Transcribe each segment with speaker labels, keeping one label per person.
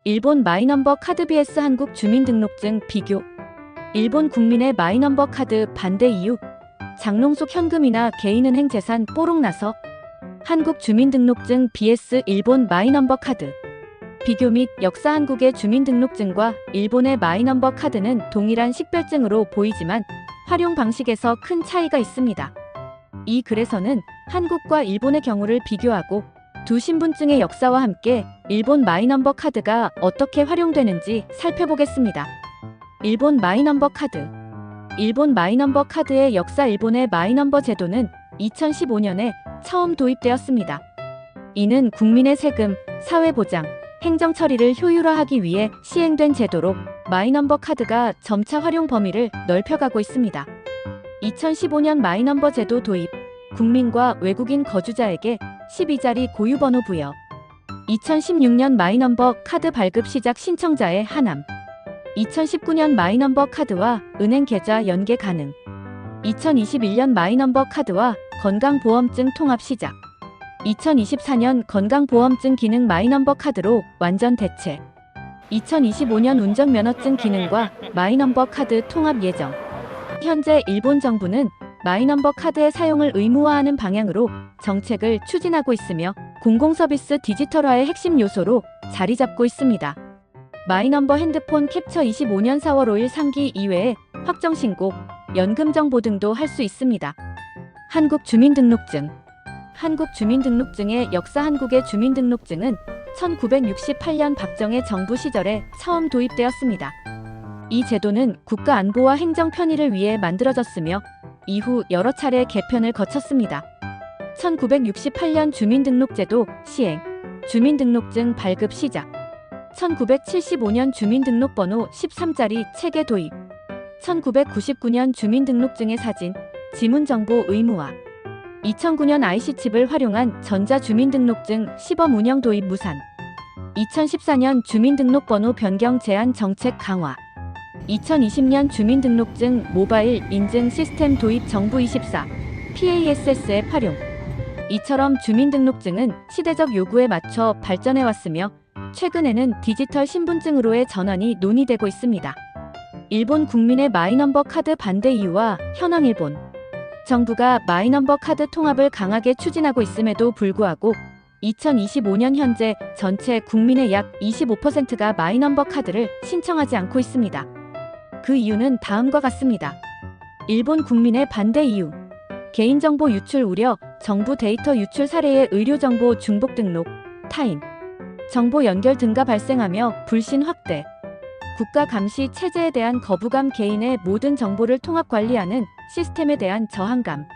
Speaker 1: 일본 마이넘버 카드 vs 한국 주민등록증 비교. 일본 국민의 마이넘버 카드 반대 이유. 장롱속 현금이나 개인은행 재산 뽀록 나서. 한국 주민등록증 vs 일본 마이넘버 카드. 비교 및 역사. 한국의 주민등록증과 일본의 마이넘버 카드는 동일한 식별증으로 보이지만 활용 방식에서 큰 차이가 있습니다. 이 글에서는 한국과 일본의 경우를 비교하고 두 신분증의 역사와 함께 일본 마이넘버 카드가 어떻게 활용되는지 살펴보겠습니다. 일본 마이넘버 카드. 일본 마이넘버 카드의 역사. 일본의 마이넘버 제도는 2015년에 처음 도입되었습니다. 이는 국민의 세금, 사회보장, 행정 처리를 효율화하기 위해 시행된 제도로 마이넘버 카드가 점차 활용 범위를 넓혀가고 있습니다. 2015년 마이넘버 제도 도입. 국민과 외국인 거주자에게 12자리 고유번호 부여. 2016년 마이넘버 카드 발급 시작. 신청자의 하남. 2019년 마이넘버 카드와 은행 계좌 연계 가능. 2021년 마이넘버 카드와 건강보험증 통합 시작. 2024년 건강보험증 기능 마이넘버 카드로 완전 대체. 2025년 운전면허증 기능과 마이넘버 카드 통합 예정. 현재 일본 정부는 마이넘버 카드의 사용을 의무화하는 방향으로 정책을 추진하고 있으며 공공서비스 디지털화의 핵심 요소로 자리 잡고 있습니다. 마이넘버 핸드폰 캡처 25년 4월 5일 상기 이외에 확정신고, 연금정보 등도 할 수 있습니다. 한국 주민등록증. 한국 주민등록증의 역사. 한국의 주민등록증은 1968년 박정희 정부 시절에 처음 도입되었습니다. 이 제도는 국가 안보와 행정 편의를 위해 만들어졌으며 이후 여러 차례 개편을 거쳤습니다. 1968년 주민등록제도 시행, 주민등록증 발급 시작. 1975년 주민등록번호 13자리 체계 도입. 1999년 주민등록증의 사진, 지문정보 의무화. 2009년 IC칩을 활용한 전자주민등록증 시범 운영 도입 무산. 2014년 주민등록번호 변경 제한 정책 강화. 2020년 주민등록증 모바일 인증 시스템 도입. 정부 24 PASS 앱 활용. 이처럼 주민등록증은 시대적 요구에 맞춰 발전해왔으며 최근에는 디지털 신분증으로의 전환이 논의되고 있습니다. 일본 국민의 마이넘버 카드 반대 이유와 현황. 일본 정부가 마이넘버 카드 통합을 강하게 추진하고 있음에도 불구하고 2025년 현재 전체 국민의 약 25%가 마이넘버 카드를 신청하지 않고 있습니다. 그 이유는 다음과 같습니다. 일본 국민의 반대 이유. 개인정보 유출 우려. 정부 데이터 유출 사례의 의료정보 중복 등록, 타인 정보 연결 등가 발생하며 불신 확대. 국가 감시 체제에 대한 거부감. 개인의 모든 정보를 통합 관리하는 시스템에 대한 저항감.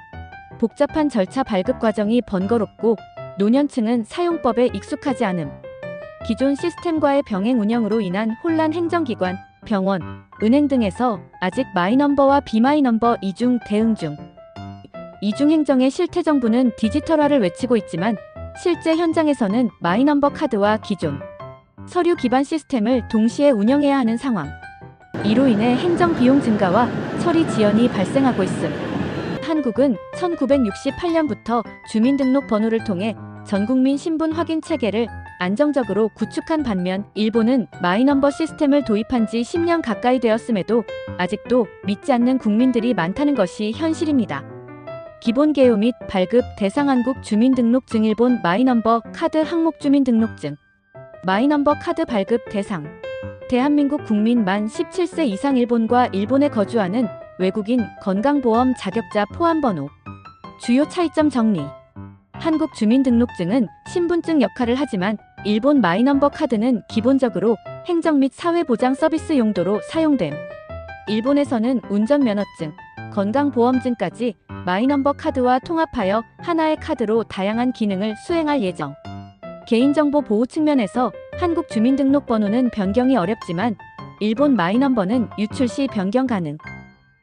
Speaker 1: 복잡한 절차. 발급 과정이 번거롭고 노년층은 사용법에 익숙하지 않음. 기존 시스템과의 병행 운영으로 인한 혼란. 행정기관, 병원, 은행 등에서 아직 마이넘버와 비마이넘버 이중 대응 중. 이중행정의 실태. 정부는 디지털화를 외치고 있지만 실제 현장에서는 마이넘버 카드와 기존 서류 기반 시스템을 동시에 운영해야 하는 상황. 이로 인해 행정 비용 증가와 처리 지연이 발생하고 있음. 한국은 1968년부터 주민등록번호를 통해 전국민 신분 확인 체계를 안정적으로 구축한 반면 일본은 마이넘버 시스템을 도입한 지 10년 가까이 되었음에도 아직도 믿지 않는 국민들이 많다는 것이 현실입니다. 기본 개요 및 발급 대상. 한국 주민등록증. 일본 마이넘버 카드 항목. 주민등록증 마이넘버 카드 발급 대상. 대한민국 국민 만 17세 이상. 일본과 일본에 거주하는 외국인 건강보험 자격자 포함번호. 주요 차이점 정리. 한국 주민등록증은 신분증 역할을 하지만 일본 마이넘버 카드는 기본적으로 행정 및 사회보장 서비스 용도로 사용됨. 일본에서는 운전면허증, 건강보험증까지 마이넘버 카드와 통합하여 하나의 카드로 다양한 기능을 수행할 예정. 개인정보 보호 측면에서 한국 주민등록번호는 변경이 어렵지만 일본 마이넘버는 유출 시 변경 가능.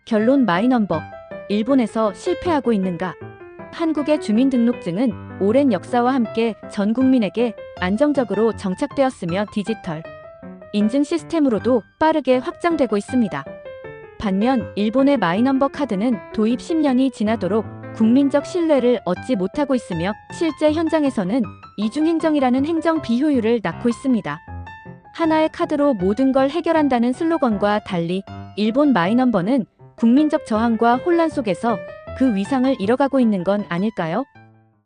Speaker 1: 결론. 마이넘버 일본에서 실패하고 있는가? 한국의 주민등록증은 오랜 역사와 함께 전 국민에게 안정적으로 정착되었으며 디지털 인증 시스템으로도 빠르게 확장되고 있습니다. 반면 일본의 마이넘버 카드는 도입 10년이 지나도록 국민적 신뢰를 얻지 못하고 있으며 실제 현장에서는 이중행정이라는 행정 비효율을 낳고 있습니다. 하나의 카드로 모든 걸 해결한다는 슬로건과 달리 일본 마이넘버는 국민적 저항과 혼란 속에서 그 위상을 잃어가고 있는 건 아닐까요?